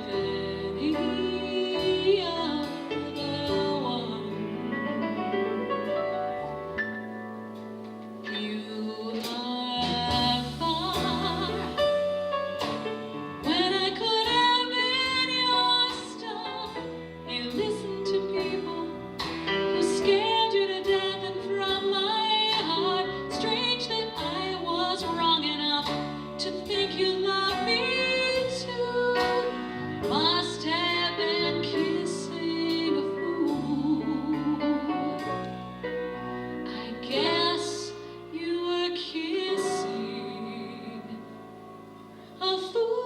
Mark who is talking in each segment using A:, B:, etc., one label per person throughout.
A: any other one. You are far when I could have been your star. You listened to people who scared you to death, and from my heart, strange that I was wrong enough to think you loved me too. Must have been kissing a fool. I guess you were kissing a fool.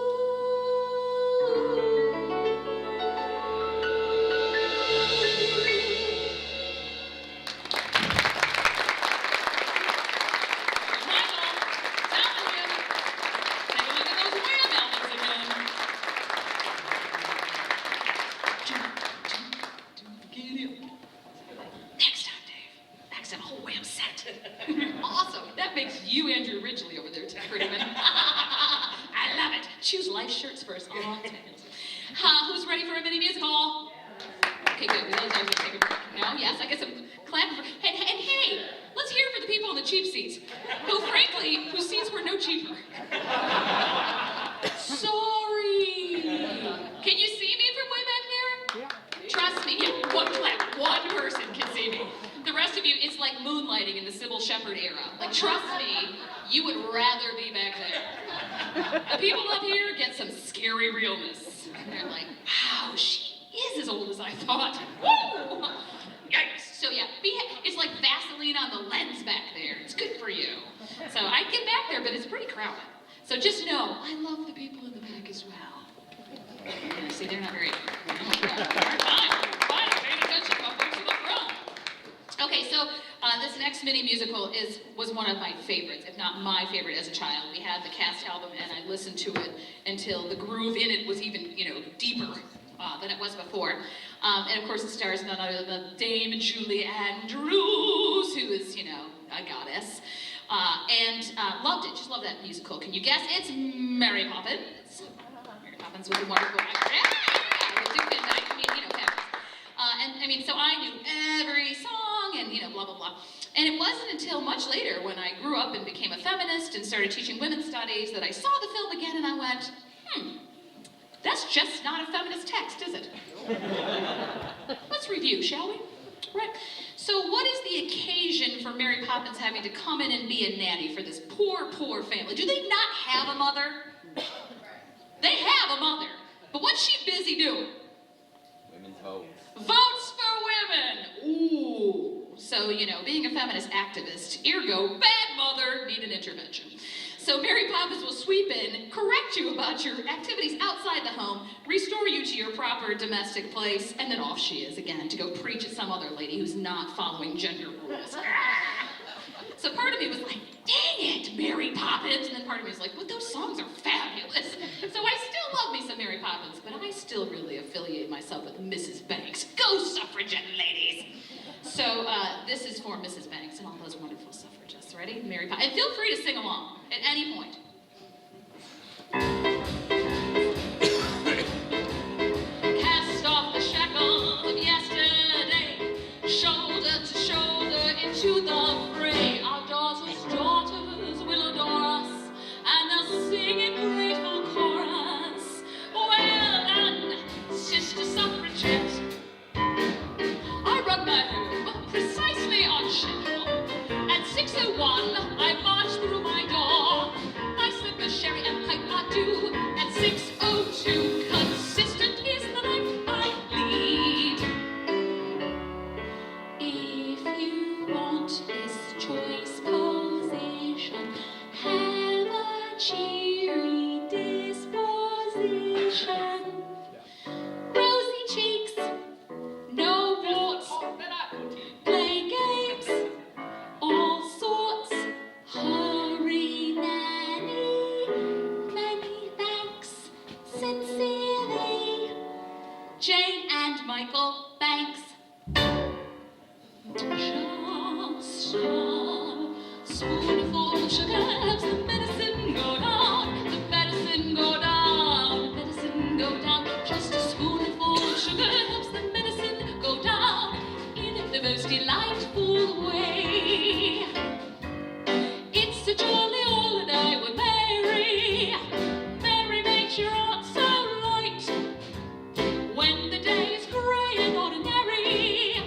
A: Next time, Dave. Accent whole wham set. Awesome. That makes you Andrew Ridgely over there, Prettyman. I love it. Choose life shirts first. Oh, who's ready for a mini musical? Okay, good. Those guys will take a break. No? Yes? I guess I'm clapping for... And hey, let's hear it for the people in the cheap seats. Whose seats were no cheaper. Sorry. Can you see me from way back there? Yeah. Trust me, yeah, one clap, one person can see me. The rest of you, it's like moonlighting in the Sybil Shepherd era. Like, trust me, you would rather be back there. The people up here get some scary realness. They're like, wow, she is as old as I thought. Woo! Yikes. So yeah, it's like Vaseline on the lens back there. It's good for you. So I get back there, but it's pretty crowded. So just know, I love the people in the back as well. Yeah, see, they're not very... Fine, I'm paying attention about folks in the front. Okay, so this next mini musical was one of my favorites, if not my favorite as a child. We had the cast album, and I listened to it until the groove in it was even, deeper than it was before. And of course, it stars none other than Dame Julie Andrews, who is, a goddess. And loved it, just loved that musical. Can you guess? It's Mary Poppins. Mary Poppins was a wonderful actor. Yeah, with Duke Van Dyke, so I knew every song and, blah, blah, blah. And it wasn't until much later when I grew up and became a feminist and started teaching women's studies that I saw the film again and I went, that's just not a feminist text, is it? Let's review, shall we? Right. So what is the occasion for Mary Poppins having to come in and be a nanny for this poor, poor family? Do they not have a mother? They have a mother. But what's she busy doing?
B: Women's votes.
A: Votes for women! Ooh. So, being a feminist activist, ergo, bad mother, need an intervention. So Mary Poppins will sweep in, correct you about your activities outside the home, restore you to your proper domestic place, and then off she is again to go preach at some other lady who's not following gender rules. So part of me was like, dang it, Mary Poppins. And then part of me was like, but those songs are fabulous. So I still love me some Mary Poppins, but I still really affiliate myself with Mrs. Banks. Go suffragette ladies. So this is for Mrs. Banks and all those wonderful suffragists. Ready? Mary Poppins. And feel free to sing along at any point. Cast off the shackles of yesterday, shoulder to shoulder into the fray. Our daughters will adore us, and they'll sing in grateful chorus. Well done, sister suffragette. I run my home precisely on schedule. At 6:01, I march through my door. I slip a sherry and pipe my due. At 6:02, consistent is the life I lead. If you want this choice position, have a cheery disposition. Rosy cheeks, no warts, play games, all sorts. Hurry, nanny, many thanks, sincerely, Jane and Michael Banks. Just a spoonful of sugar helps the medicine go down, the medicine go down, the medicine go down. Just a spoonful of sugar helps the medicine go down in the most delightful way. It's a jolly holiday with Mary. Mary makes your heart so light. When the day is grey and ordinary,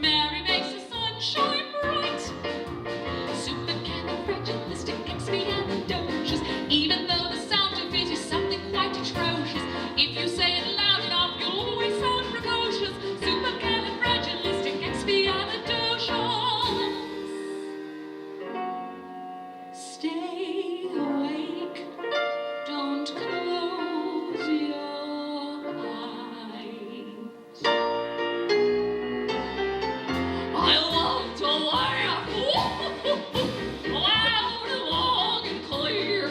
A: Mary makes the sun shine bright. Supercalifragilisticexpialidocious. Even though the sound of it is something quite atrocious, if you say it loud enough, you'll always sound precocious. Supercalifragilisticexpialidocious. Stay awake. Don't close your eyes. I love to laugh. Loud and long and clear.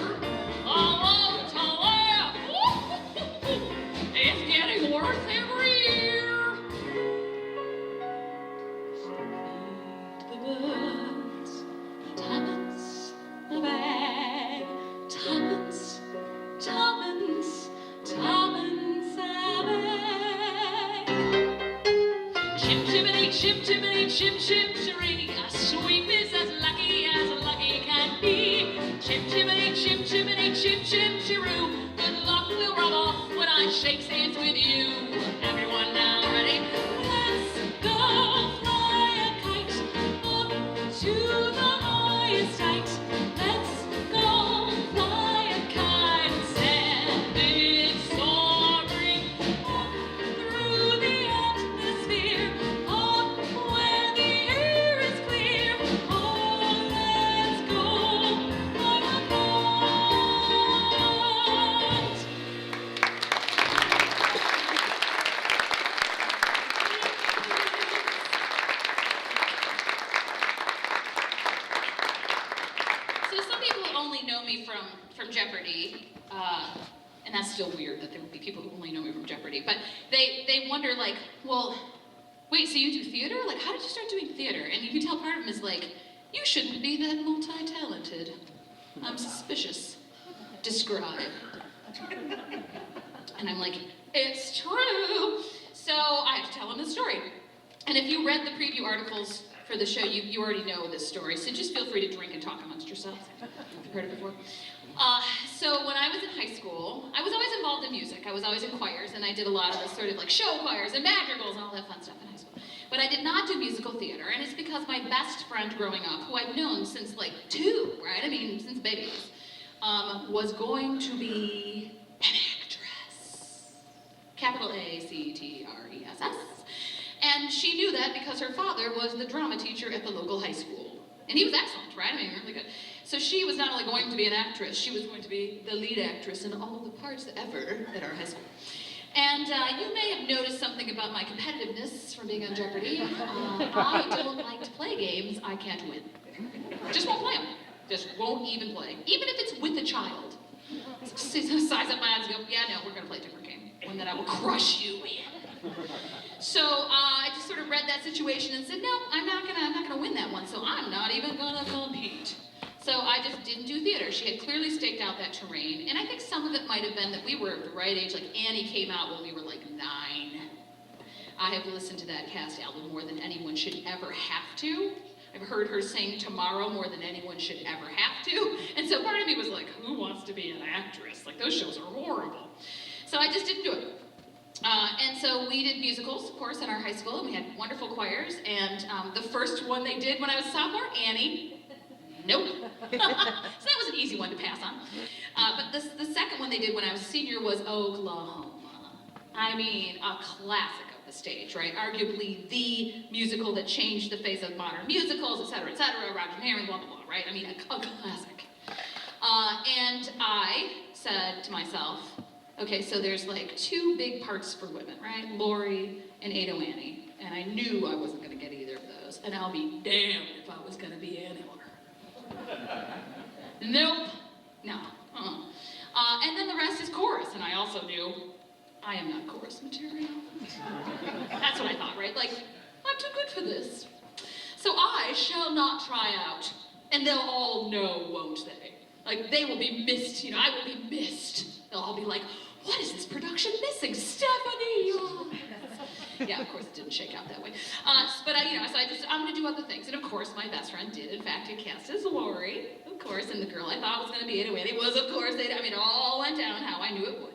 A: I love to laugh. It's getting worse every year. Feed the birds. Tuppence a bag. Tuppence, tuppence, tuppence a bag. Chim chimney, chim chimney, chim chim chiree. A sweep is as lucky can be. Chim chimney, chim chimney, chim chim chiroo. Good luck will rub off when I shake hands with you. Everyone now ready? Let's go fly a kite up to the highest height. Let's go fly a kite and send it soaring up through the atmosphere, up where the air is clear. Oh, let's go fly a kite. So some people only know me from Jeopardy, and that's still weird that there would be people who only know me from Jeopardy. But they wonder like, well, wait, so you do theater? Like, how did you start doing theater? And you can tell part of them is like, you shouldn't be that multi-talented. I'm suspicious. Describe. And I'm like, it's true. So I have to tell them the story. And if you read the preview articles for the show, you already know this story. So just feel free to drink and talk amongst yourselves. You've heard it before. So when I was in high school, I was always involved in music. I was always in choirs, and I did a lot of the sort of like show choirs and madrigals and all that fun stuff in high school. But I did not do musical theater, and it's because my best friend growing up, who I've known since like 2, right? I mean, since babies, was going to be an actress. Capital A-C-T-R-E-S-S. And she knew that because her father was the drama teacher at the local high school. And he was excellent, right? I mean, really good. So she was not only going to be an actress, she was going to be the lead actress in all the parts ever at our high school. And you may have noticed something about my competitiveness from being on Jeopardy. I don't like to play games I can't win. Just won't play them. Just won't even play. Even if it's with a child. Size up my eyes and go, yeah, no, we're going to play a different game. One that I will crush you in. So I just sort of read that situation and said, no, I'm not gonna win that one, so I'm not even gonna compete. So I just didn't do theater. She had clearly staked out that terrain, and I think some of it might have been that we were the right age. Like Annie came out when we were like 9. I have listened to that cast album more than anyone should ever have to. I've heard her sing Tomorrow more than anyone should ever have to. And so part of me was like, who wants to be an actress? Like those shows are horrible. So I just didn't do it. And so we did musicals, of course, in our high school, and we had wonderful choirs. And the first one they did when I was a sophomore, Annie. Nope. So that was an easy one to pass on. But the second one they did when I was a senior was Oklahoma. I mean, a classic of the stage, right? Arguably the musical that changed the face of modern musicals, et cetera, Roger Herring, blah, blah, blah, right? I mean, a classic. And I said to myself, okay, so there's like 2 big parts for women, right? Laurie and Ado Annie. And I knew I wasn't gonna get either of those. And I'll be damned if I was gonna be Annie Laurie. Nope. No. And then the rest is chorus. And I also knew I am not chorus material. That's what I thought, right? Like, I'm too good for this. So I shall not try out. And they'll all know, won't they? Like, they will be missed, I will be missed. They'll all be like, what is this production missing? sing Stephanie. Yeah, of course it didn't shake out that way. But I'm gonna do other things. And of course my best friend did in fact get cast as Lori, of course, and the girl I thought was gonna be Ada Whaley was, of course, it all went down how I knew it would.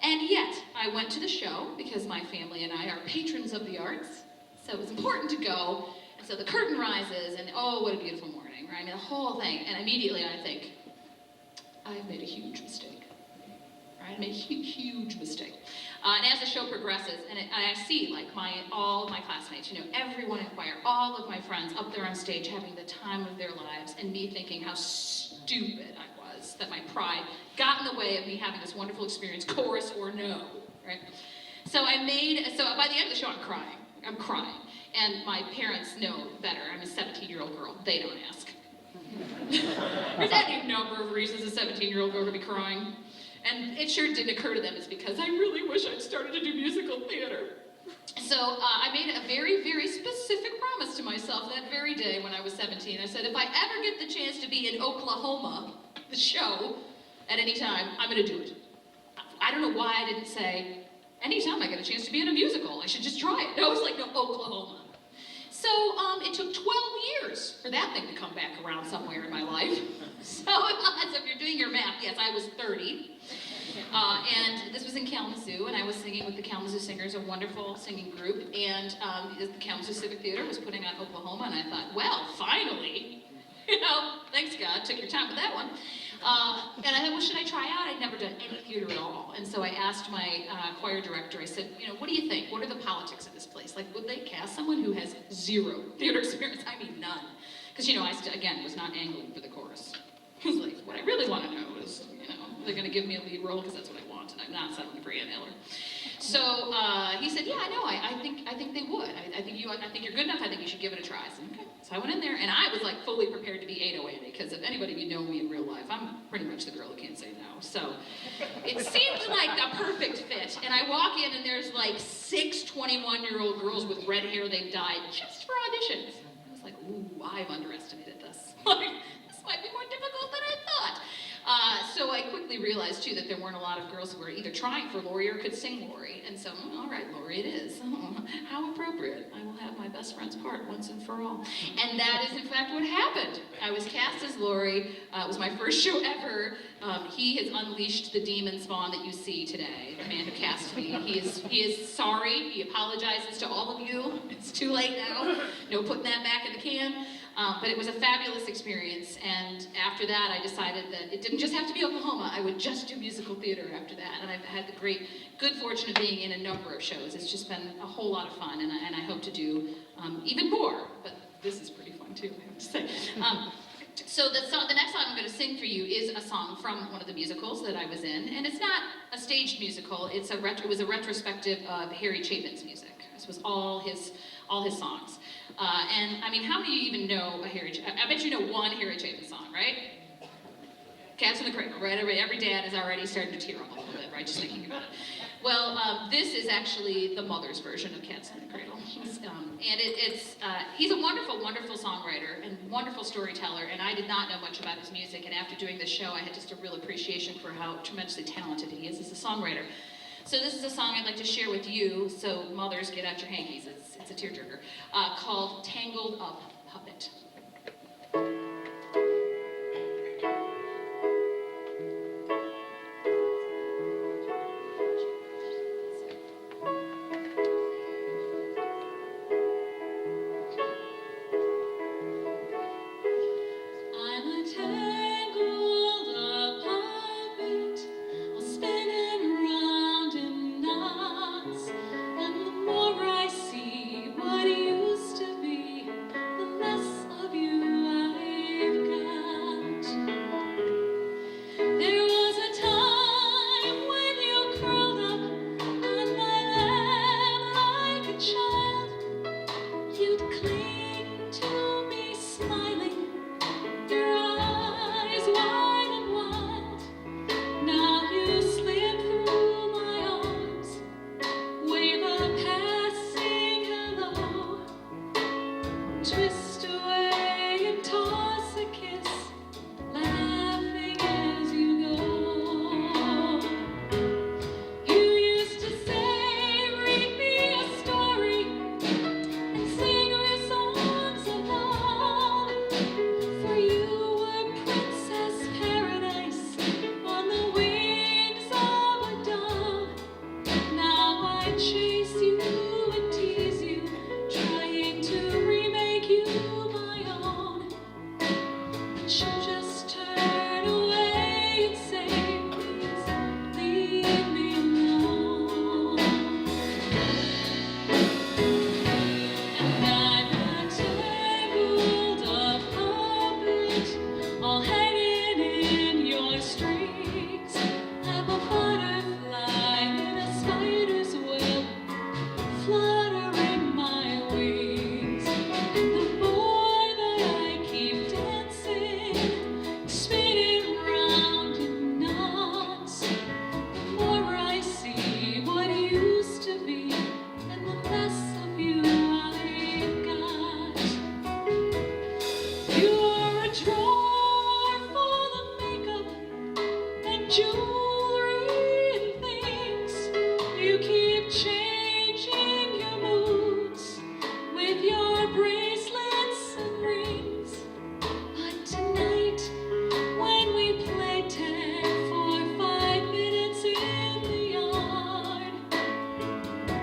A: And yet, I went to the show because my family and I are patrons of the arts, so it was important to go. And so the curtain rises, and oh, what a beautiful morning, right? I mean, the whole thing, and immediately I think, I've made a huge mistake, right? I made a huge mistake. And as the show progresses, and I see like all of my classmates, everyone in choir, all of my friends up there on stage having the time of their lives, and me thinking how stupid I was, that my pride got in the way of me having this wonderful experience, chorus or no, right? So by the end of the show, I'm crying. And my parents know better. I'm a 17-year-old girl. They don't ask. There's any number of reasons a 17-year-old girl could be crying. And it sure didn't occur to them it's because I really wish I'd started to do musical theater. So I made a very, very specific promise to myself that very day when I was 17. I said, if I ever get the chance to be in Oklahoma, the show, at any time, I'm gonna do it. I don't know why I didn't say, anytime I get a chance to be in a musical, I should just try it. I was like, no, Oklahoma. So it took 12 years for that thing to come back around somewhere in my life. So if you're doing your math, yes, I was 30. And this was in Kalamazoo, and I was singing with the Kalamazoo Singers, a wonderful singing group, and the Kalamazoo Civic Theater was putting on Oklahoma, and I thought, well, finally, thanks God, took your time with that one. And I thought, well, should I try out? I'd never done any theater at all. And so I asked my choir director, I said, what do you think? What are the politics of this place? Like, would they cast someone who has zero theater experience? I mean, none. Because, I was not angling for the chorus. I was like, what I really want to know is, they're going to give me a lead role because that's what I want, and I'm not settling for Ann Eller. So he said, yeah, I know, I think they would. I think you're good enough, I think you should give it a try. I said, okay. So I went in there, and I was like fully prepared to be Ada Whaley, because if anybody of you know me in real life, I'm pretty much the girl who can't say no. So it seemed like a perfect fit. And I walk in, and there's like 6 21-year-old girls with red hair they've dyed just for auditions. I was like, ooh, I've underestimated this. Like, this might be more difficult than I thought. So I quickly realized, too, that there weren't a lot of girls who were either trying for Lori or could sing Lori. And so, all right, Lori it is. Oh, how appropriate. I will have my best friend's part once and for all. And that is, in fact, what happened. I was cast as Lori. It was my first show ever. He has unleashed the demon spawn that you see today, the man who cast me. He is sorry. He apologizes to all of you. It's too late now. No putting that back in the can. But it was a fabulous experience, and after that I decided that it didn't just have to be Oklahoma, I would just do musical theater after that, and I've had the good fortune of being in a number of shows. It's just been a whole lot of fun, and I hope to do even more, but this is pretty fun too, I have to say. So the next song I'm going to sing for you is a song from one of the musicals that I was in, and it's not a staged musical, it was a retrospective of Harry Chapin's music. This was all his songs. And I mean, how many of you even know I bet you know one Harry Chapin song, right? Cats in the Cradle, right? Every dad is already starting to tear up a little bit, right? Just thinking about it. Well, this is actually the mother's version of Cats in the Cradle. He's a wonderful, wonderful songwriter and wonderful storyteller, and I did not know much about his music, and after doing this show, I had just a real appreciation for how tremendously talented he is as a songwriter. So this is a song I'd like to share with you, so mothers, get out your hankies, it's a tearjerker, called Tangled Up Puppet. What used to be the less of chase you and tease you, trying to remake you my own. But you just turn away and say, please leave me alone. And I'm a tangled up puppet, all hanging in your strings. I'm a butterfly in a spider's web, fluttering my wings. And the more that I keep dancing, spinning round in knots, the more I see what used to be, and the less of you I've got. You are a drawer full of makeup and jewelry and things. You keep changing your moods with your bracelets and rings. But tonight, when we play tag for 5 minutes in the yard,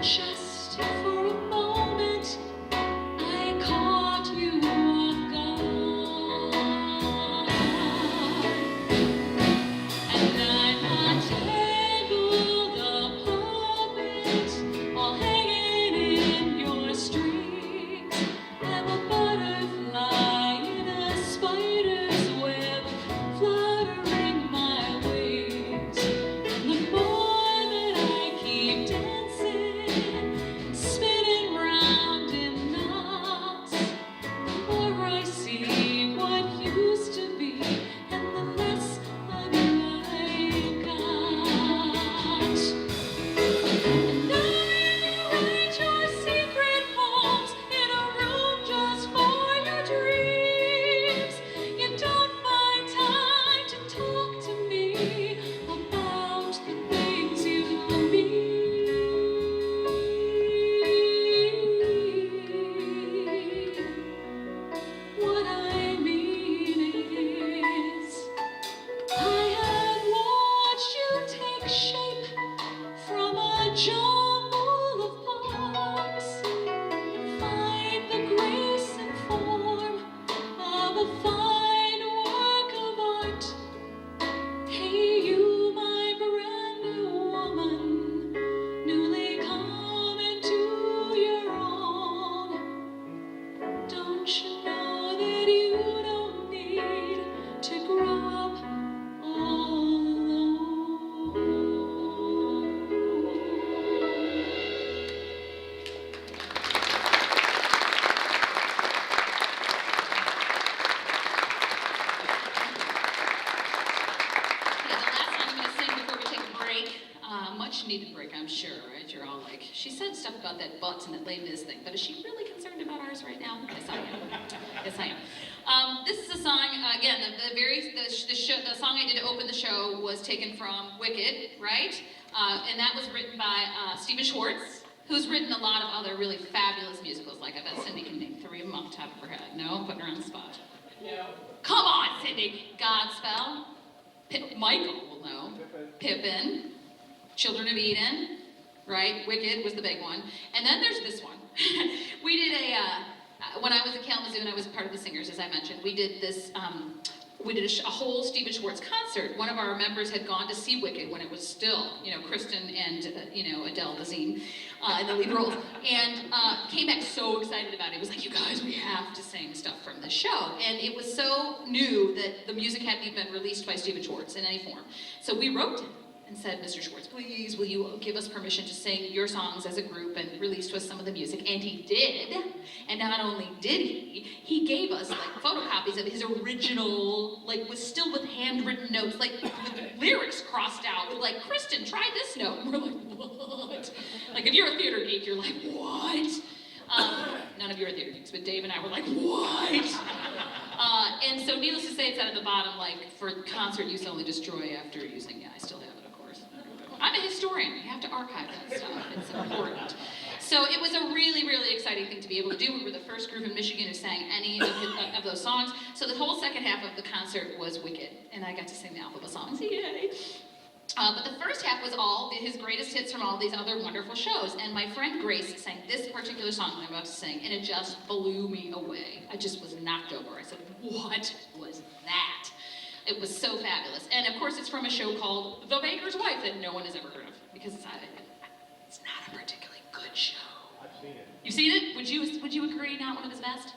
A: just for a moment, I caught you off guard. And I'm a tangled up puppet, all hanging in your strings. I'm a butterfly in a spider's web, fluttering my wings. And the more that I keep dancing, spinning round in knots, the more I see what used to be, and the less of you I got. And I write your secret poems in a room just for your dreams. You don't find time to talk to me about the things you mean. What I mean is, I have watched you take shape from a jumble of parts, find the grace and form of a fine work of art. Hey, you, my brand new woman, newly come into your own. Don't you know that you don't need to grow up all alone? Yeah, the last song I'm going to sing before we take a break, much needed break, I'm sure, right? You're all like, she said stuff about that butt and that Les Mis thing, but is she really concerned about ours right now? Yes, I am. Yes, I am. This is a song, again, the song I did to open the show was taken from Wicked, right? And that was written by Stephen Schwartz, who's written a lot of other really fabulous musicals. Like, I bet Cindy can name 3 of them off the top of her head. No, I'm putting her on the spot.
C: Yeah.
A: Come on, Cindy. Godspell. Michael will know. Pippin. Children of Eden. Right? Wicked was the big one. And then there's this one. We did when I was at Kalamazoo and I was part of the singers, as I mentioned, we did this, a whole Stephen Schwartz concert. One of our members had gone to see Wicked when it was still, Kristen and, Adele Dazeem in the lead roles, and came back so excited about it. He was like, you guys, we have to sing stuff from this show. And it was so new that the music hadn't even been released by Stephen Schwartz in any form. So we wrote him and said, Mr. Schwartz, please, will you give us permission to sing your songs as a group and release to us some of the music? And he did. And not only did he gave us like photocopies of his original, like still with handwritten notes, like with lyrics crossed out, with like, Kristen, try this note. And we're like, what? Like if you're a theater geek, you're like, what? None of you are theater geeks, but Dave and I were like, what? And so needless to say, it's out of the bottom, like for concert use only, destroy after using. Yeah, I still have it, of course. I'm a historian. You have to archive that stuff. It's important. So it was a really, really exciting thing to be able to do. We were the first group in Michigan who sang any of those songs. So the whole second half of the concert was Wicked, and I got to sing the Alphabet songs. Yay! But the first half was all his greatest hits from all these other wonderful shows. And my friend Grace sang this particular song I'm about to sing, and it just blew me away. I just was knocked over. I said, what was that? It was so fabulous. And of course, it's from a show called The Baker's Wife that no one has ever heard of, because it's not a particularly good show.
C: I've seen it.
A: You've seen it? Would you agree, not one of his best?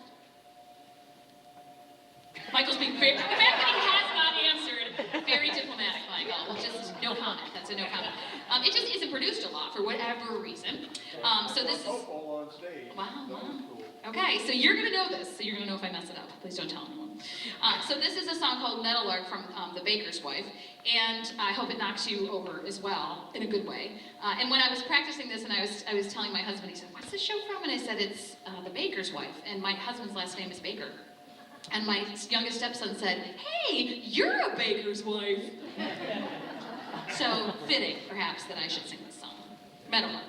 A: Michael's being very, the fact that he has not answered, very diplomatic, Michael. Just no comment. That's a no comment. It just isn't produced a lot for whatever reason. So this is.
C: Football on stage.
A: Wow.
C: That was cool.
A: Okay, so you're gonna know this. So you're gonna know if I mess it up. Please don't tell anyone. So this is a song called Meadowlark from The Baker's Wife, and I hope it knocks you over as well in a good way. And when I was practicing this, and I was telling my husband, he said, "What's this show from?" And I said, "It's The Baker's Wife," and my husband's last name is Baker. And my youngest stepson said, "Hey, you're a baker's wife." So fitting, perhaps, that I should sing this song. Meadowlark.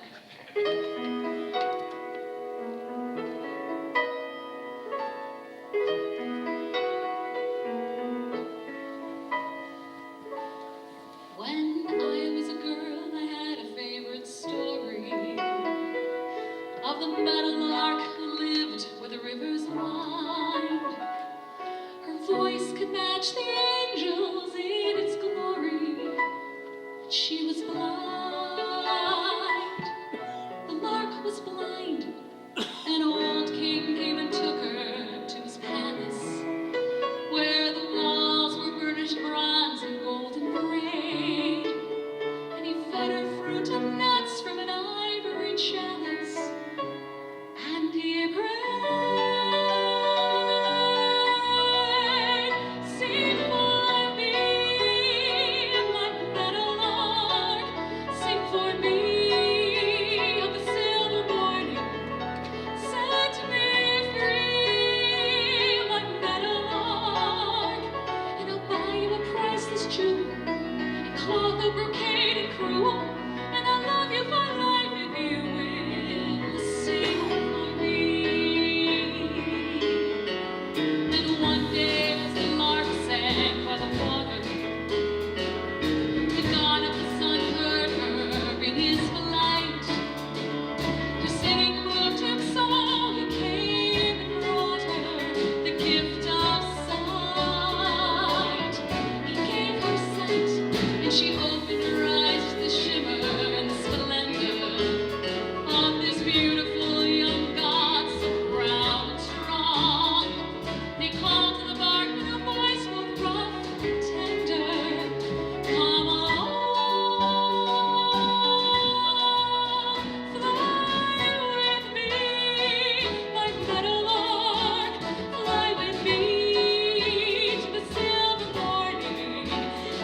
A: When I was a girl, I had a favorite story of the meadowlark who lived where the rivers wind. Her voice could match the angels in its glory, but she was blind. The lark was blind. An old king came and took her to his palace, where the walls were burnished bronze and golden braid, and he fed her fruit and nuts from an ivory chalice, and he prayed. Sing for me, my meadowlark, sing for me of the silver morning. Set me free, my meadowlark, and I'll buy you a priceless jewel, a cloth of brocade and crewel, and I'll love you for life if you will sing for me. And one day as the lark sang by the water, the god of the sun heard her in his flight. Her singing moved him so, he came and brought her the gift of sight. He gave her sight, and she opened her eyes to the shimmer and the splendor of this beautiful young god, so proud and strong. And he called to the bark with a voice both rough and tender, "Come along, fly with me, my meadowlark, fly with me to the silver morning,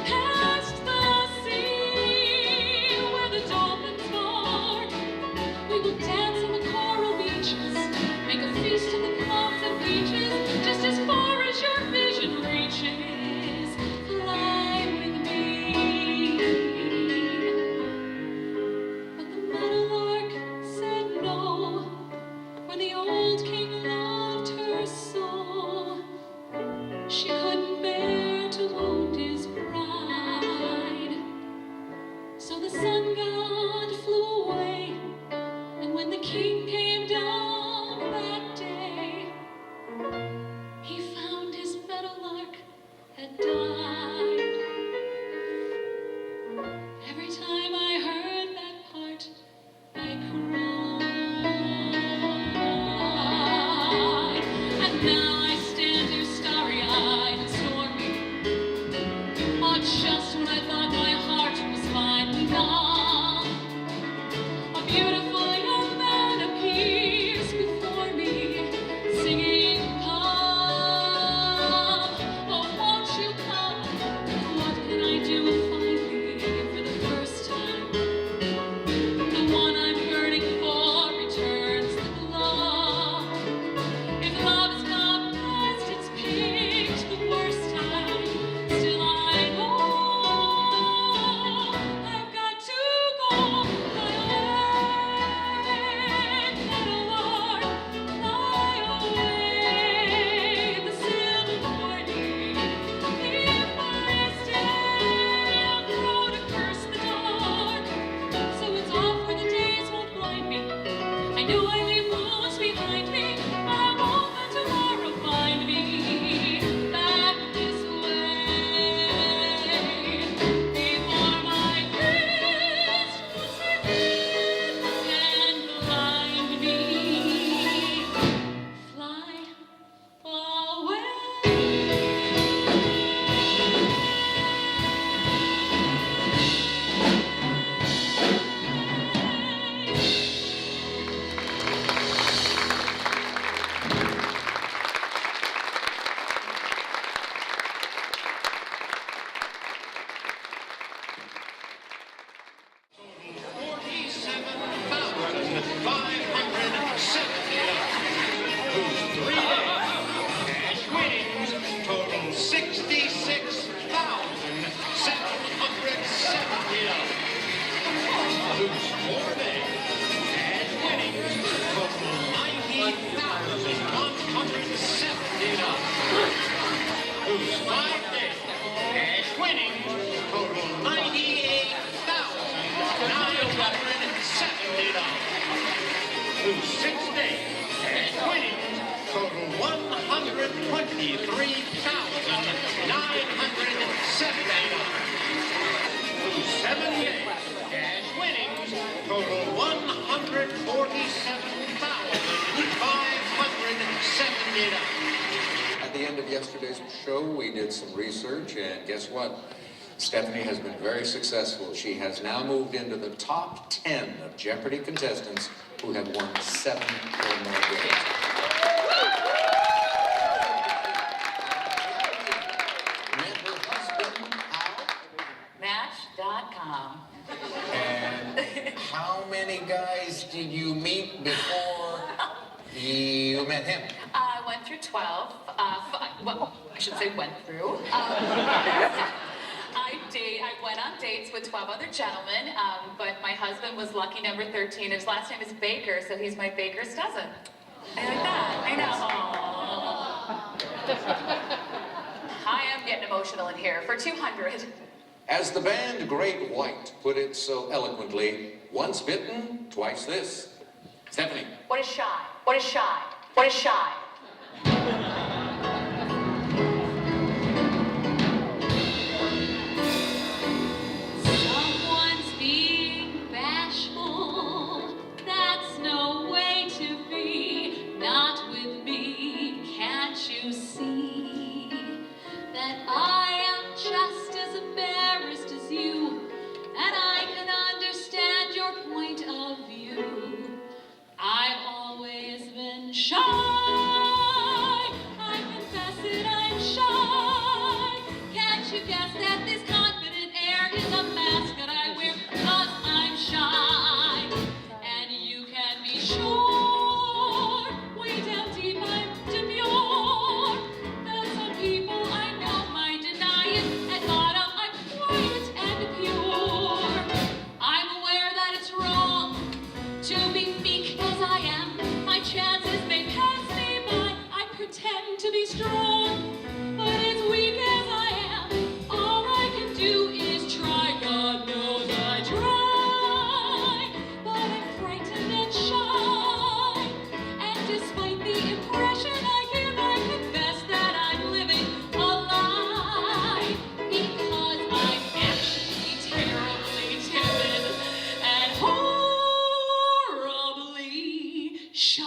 A: past the sea where the dolphins bark. We will dance on the coral beaches, make a feast of the plums and peaches, just as far as your vision reaches. Fly with me." But the meadowlark said no, for the old king loved her so. She couldn't bear to wound his pride. So the sun god flew away, and when the king know I leave wounds behind me, but I'm hoping tomorrow find me back this way. Before my wrist will slip and blind me. Fly away.
D: Whose 5 days cash winnings total $98,970. Whose 6 days cash winnings total $123,970. Whose 7 days cash winnings total $147,570.
E: At the end of yesterday's show, we did some research, and guess what? Stephanie has been very successful. She has now moved into the top 10 of Jeopardy contestants who have won 7 or more games. Met her husband, how?
F: Match.com.
E: And how many guys did you meet before you met him?
F: I went through 12. Well, I should say went through. I went on dates with 12 other gentlemen, but my husband was lucky number 13. His last name is Baker, so he's my baker's dozen. I like that. I know. I am getting emotional in here for 200.
E: As the band Great White put it so eloquently, once bitten, twice this. Stephanie.
F: What is shy? What is shy? What is shy?
A: Someone's being bashful. That's no way to be. Not with me. Can't you see that I am just as embarrassed as you, and I can understand your point of view. I've always been shy. I confess that I'm shy. Can't you guess that this confident air is a mask that I wear because I'm shy? And you can be sure, way down deep I'm demure. Though some people I know might deny it, at bottom I'm quiet and pure. I'm aware that it's wrong to be meek as I am. My chances may pass me by. I pretend to be strong, but as weak as I am, all I can do is try. God knows I try, but I'm frightened and shy. And despite the impression I give, I confess that I'm living a lie, because I'm actually terribly timid and horribly shy.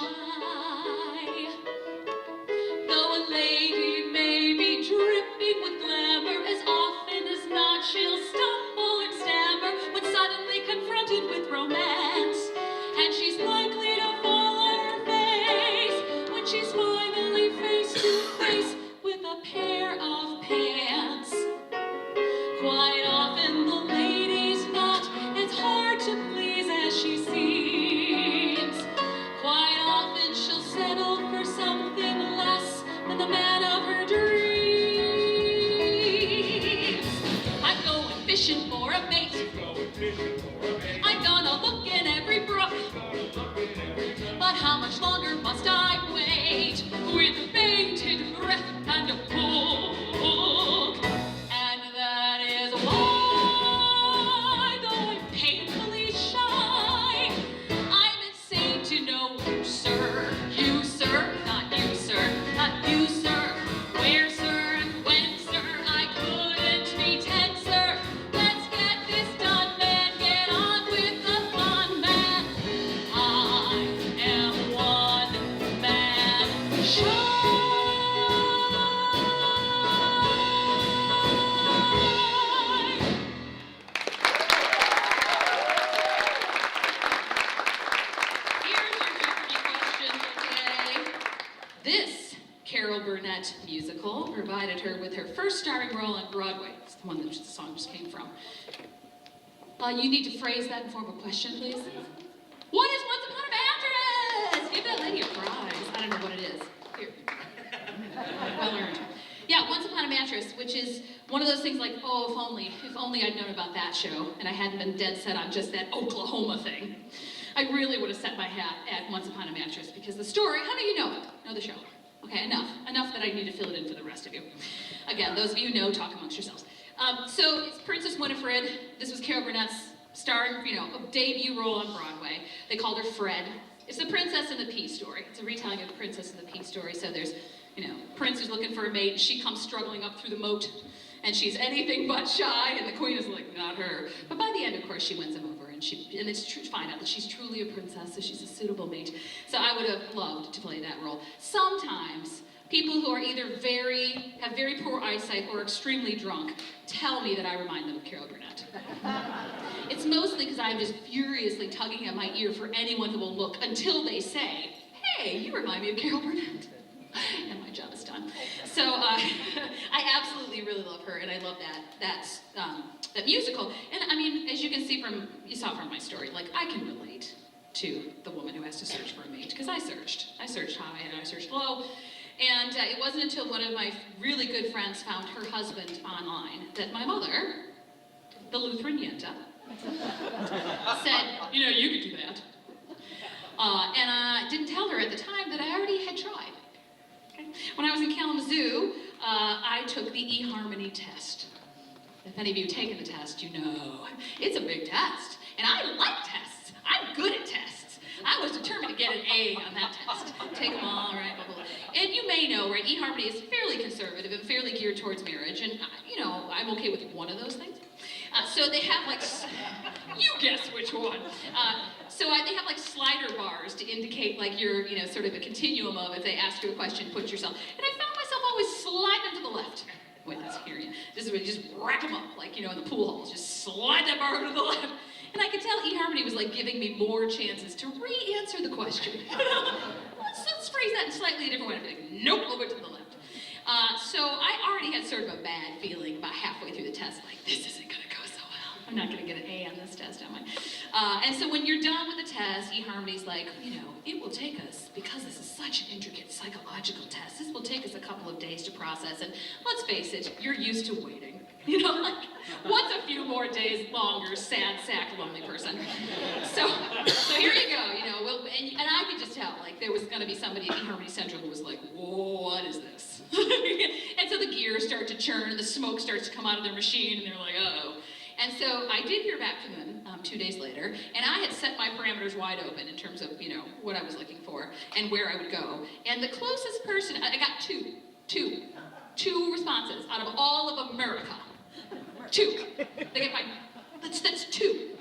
A: Though a lady may be dripping with glamour, as often as not she'll stumble and stammer when suddenly confronted with romance. And she's likely to fall on her face when she's finally face to face with a pair of pants. Quite often the lady's not as hard to please as she seems. Quite often this Carol Burnett musical provided her with her first starring role on Broadway. It's the one that the song just came from. You need to phrase that in form of a question, please. What is Once Upon a Mattress? Give that lady a prize. I don't know what it is. Here. Well earned. Yeah, Once Upon a Mattress, which is one of those things like, oh, if only I'd known about that show, and I hadn't been dead set on just that Oklahoma thing. I really would have set my hat at Once Upon a Mattress, because the story, how do you know it? Know the show. Okay, enough that I need to fill it in for the rest of you. Again, those of you who know, talk amongst yourselves. So it's Princess Winifred. This was Carol Burnett's starring, a debut role on Broadway. They called her Fred. It's the Princess and the Pea story. It's a retelling of the Princess and the Pea story. So there's, Prince is looking for a mate, and she comes struggling up through the moat, and she's anything but shy, and the queen is like, not her. But by the end, of course, she wins him over, and it's true to find out that she's truly a princess, so she's a suitable mate. So I would have loved to play that role. Sometimes people who are either have very poor eyesight or extremely drunk tell me that I remind them of Carol Burnett. It's mostly because I'm just furiously tugging at my ear for anyone who will look until they say, hey, you remind me of Carol Burnett. And my job is done. So I absolutely really love her, and I love that musical. And I mean, as you can see you saw from my story, like I can relate to the woman who has to search for a mate, because I searched high and I searched low. And it wasn't until one of my really good friends found her husband online that my mother, the Lutheran Yenta, said, you could do that. And I didn't tell her at the time that I already had tried. Okay? When I was in Kalamazoo, I took the eHarmony test. If any of you have taken the test, you know it's a big test. And I like tests. I'm good at tests. I was determined to get an A on that test. Take them all, right, blah, blah, blah. And you may know, right, eHarmony is fairly conservative and fairly geared towards marriage, and, I'm okay with one of those things. So they have, you guess which one. They have, slider bars to indicate, your, sort of a continuum of if they ask you a question, put yourself. And I found myself always slide them to the left. Wait, let's hear you. This is where you just rack them up, in the pool halls. Just slide that bar over to the left. And I could tell eHarmony was, giving me more chances to re-answer the question. Let's phrase that in slightly a different way. I'd be like, nope, over to the left. So I already had sort of a bad feeling about halfway through the test, this isn't going to go so well. I'm not going to get an A on this test, am I? And so when you're done with the test, eHarmony's like, it will take us, because this is such an intricate psychological test, this will take us a couple of days to process, and let's face it, you're used to waiting. What's a few more days longer, sad sack, lonely person. So here you go, and I could just tell, there was going to be somebody at eHarmony Central who was like, whoa, what is this? And so the gears start to churn, and the smoke starts to come out of their machine, and they're like, uh-oh. And so I did hear back from them 2 days later, and I had set my parameters wide open in terms of, what I was looking for and where I would go. And the closest person, I got two responses out of all of America. 2. They get that's 2.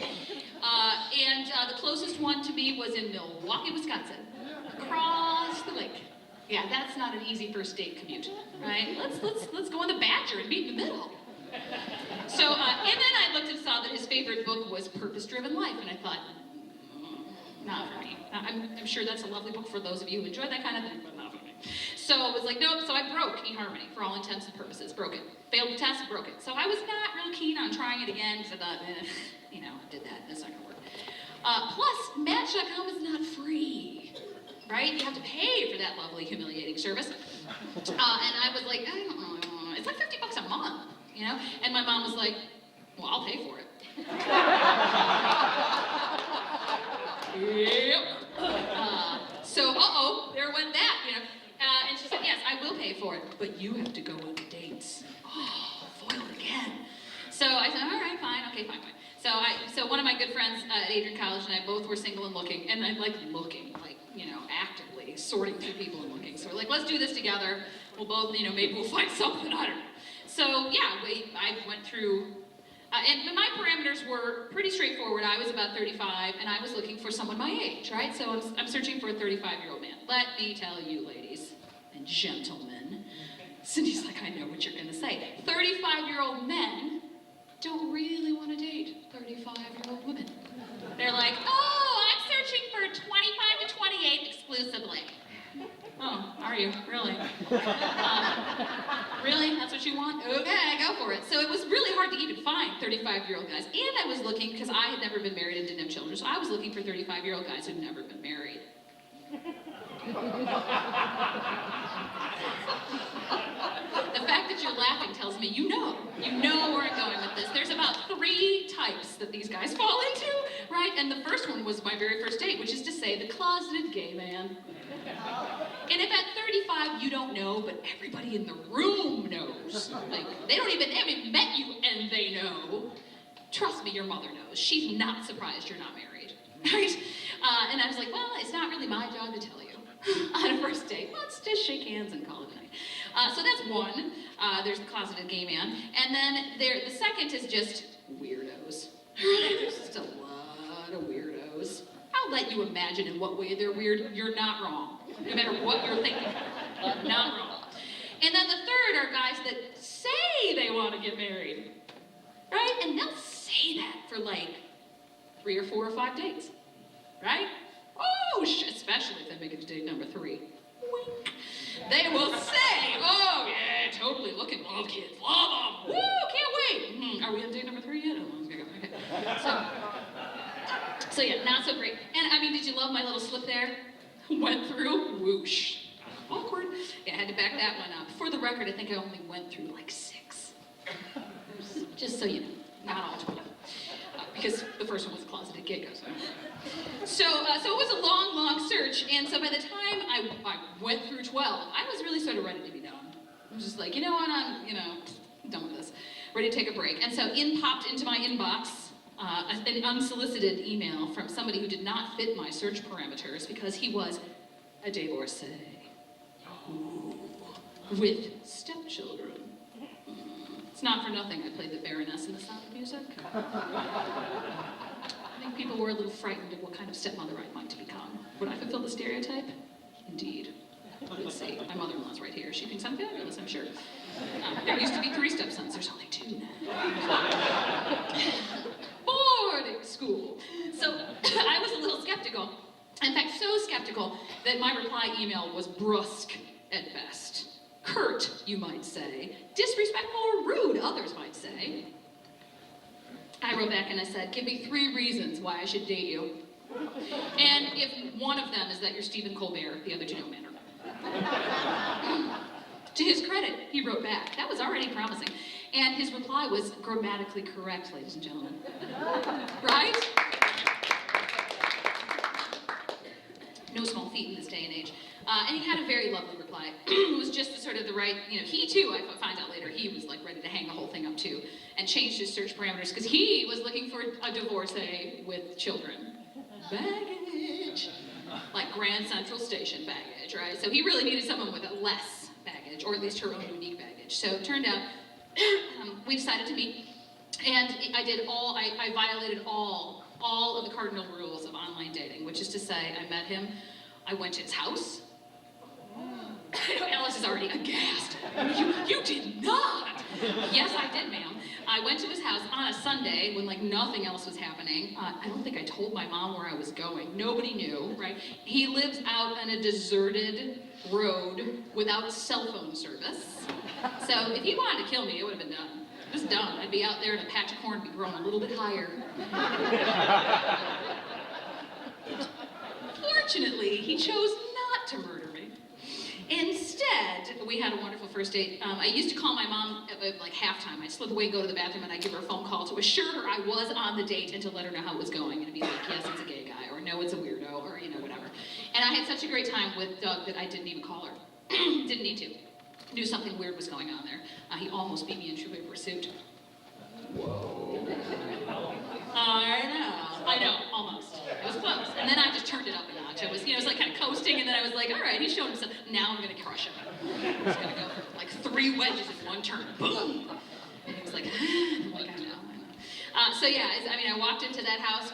A: And the closest one to me was in Milwaukee, Wisconsin, across the lake. Yeah, that's not an easy first date commute, right? Let's go on the Badger and meet in the middle. So, and then I looked and saw that his favorite book was Purpose-Driven Life, and I thought, not for me. I'm sure that's a lovely book for those of you who enjoy that kind of thing, but not for me. So I was like, nope, so I broke eHarmony for all intents and purposes, broke it. Failed the test, broke it. So I was not real keen on trying it again, because I thought, I did that, that's not gonna work. Plus, Match.com is not free, right? You have to pay for that lovely, humiliating service. And I was like, I don't know, it's like $50 a month. And my mom was like, well, I'll pay for it. Yep. So, there went that, and she said, yes, I will pay for it, but you have to go on dates. Oh, foiled again. So I said, all right, fine, okay, fine. So one of my good friends at Adrian College and I both were single and looking, and I'm looking, actively sorting through people and looking. So we're like, let's do this together. We'll both, maybe we'll find something, I don't know. So yeah, I went through, and my parameters were pretty straightforward. I was about 35, and I was looking for someone my age, right? So I'm searching for a 35-year-old man. Let me tell you, ladies and gentlemen, Cindy's like, I know what you're gonna say. 35-year-old men don't really want to date 35-year-old women. They're like, oh, I'm searching for 25 to 28 exclusively. Oh, are you? Really? Really? That's what you want? Okay, go for it. So it was really hard to even find 35-year-old guys. And I was looking, because I had never been married and didn't have children, so I was looking for 35-year-old guys who'd never been married. The fact that you're laughing tells me you know where I'm going with this. There's about 3 types that these guys fall into, right? And the first one was my very first date, which is to say the closeted gay man. And if at 35 you don't know, but everybody in the room knows, like they haven't even met you and they know, trust me, your mother knows. She's not surprised you're not married, right? And I was like, well, it's not really my job to tell you. On a first date, let's just shake hands and call it a night. So that's one. There's the closeted gay man. And then the second is just weirdos. There's just a lot of weirdos. I'll let you imagine in what way they're weird. You're not wrong. No matter what you're thinking, you're not wrong. And then the third are guys that say they want to get married, right? And they'll say that for like 3 or 4 or 5 dates, right? Oh, especially if they make it to date number 3. Wink. They will say, oh yeah, totally looking, love kids, love them, woo, can't wait. Are we on date number 3 yet? Oh, okay. So yeah, not so great. And I mean, did you love my little slip there? Went through, whoosh. Awkward. Yeah, I had to back that one up. For the record, I think I only went through like 6. Just so you know, not all 12. Because the first one was a closeted gay guy. So it was a long, long search, and so by the time I went through 12, I was really sort of ready to be done. I was just like, you know what, I'm done with this. Ready to take a break. And so popped into my inbox an unsolicited email from somebody who did not fit my search parameters because he was a divorcee. Ooh, with stepchildren. It's not for nothing I played the Baroness in The Sound of Music. I think people were a little frightened of what kind of stepmother I might become. Would I fulfill the stereotype? Indeed. Let's see. My mother-in-law's right here. She thinks I'm fabulous, I'm sure. There used to be 3 stepsons. There's only 2 now. Boarding school. So I was a little skeptical. In fact, so skeptical that my reply email was brusque at best. Curt, you might say. Disrespectful or rude, others might say. I wrote back and I said, give me 3 reasons why I should date you. And if one of them is that you're Stephen Colbert, the other 2 don't matter. To his credit, he wrote back. That was already promising. And his reply was grammatically correct, ladies and gentlemen. Right? No small feat in this day and age. And he had a very lovely reply. It was just sort of the right, he too, I found out later, he was like ready to hang the whole thing up too, and changed his search parameters because he was looking for a divorcee with children. Baggage. Like Grand Central Station baggage, right? So he really needed someone with less baggage, or at least her own unique baggage. So it turned out, we decided to meet, and I violated all of the cardinal rules of online dating, which is to say, I met him, I went to his house. Alice is already aghast. You did not! Yes, I did, ma'am. I went to his house on a Sunday when like nothing else was happening. I don't think I told my mom where I was going. Nobody knew, right? He lives out on a deserted road without cell phone service. So if he wanted to kill me, it would have been done. Just done. I'd be out there and a patch of corn would be growing a little bit higher. Fortunately, he chose not to murder me. Instead, we had a wonderful first date. I used to call my mom at like halftime. I'd slip away, go to the bathroom, and I'd give her a phone call to assure her I was on the date and to let her know how it was going. And be like, yes, it's a gay guy, or no, it's a weirdo, or whatever. And I had such a great time with Doug that I didn't even call her. Didn't need to. Knew something weird was going on there. He almost beat me in Trivial Pursuit. Whoa. I know, almost. It was close. And then I just turned it up a notch. It was like kind of coasting, and then I was like, all right, he showed himself. Now I'm gonna crush him. I'm just gonna go for like 3 wedges in one turn. Boom! And he was like, I'm like, I know. So yeah, I walked into that house.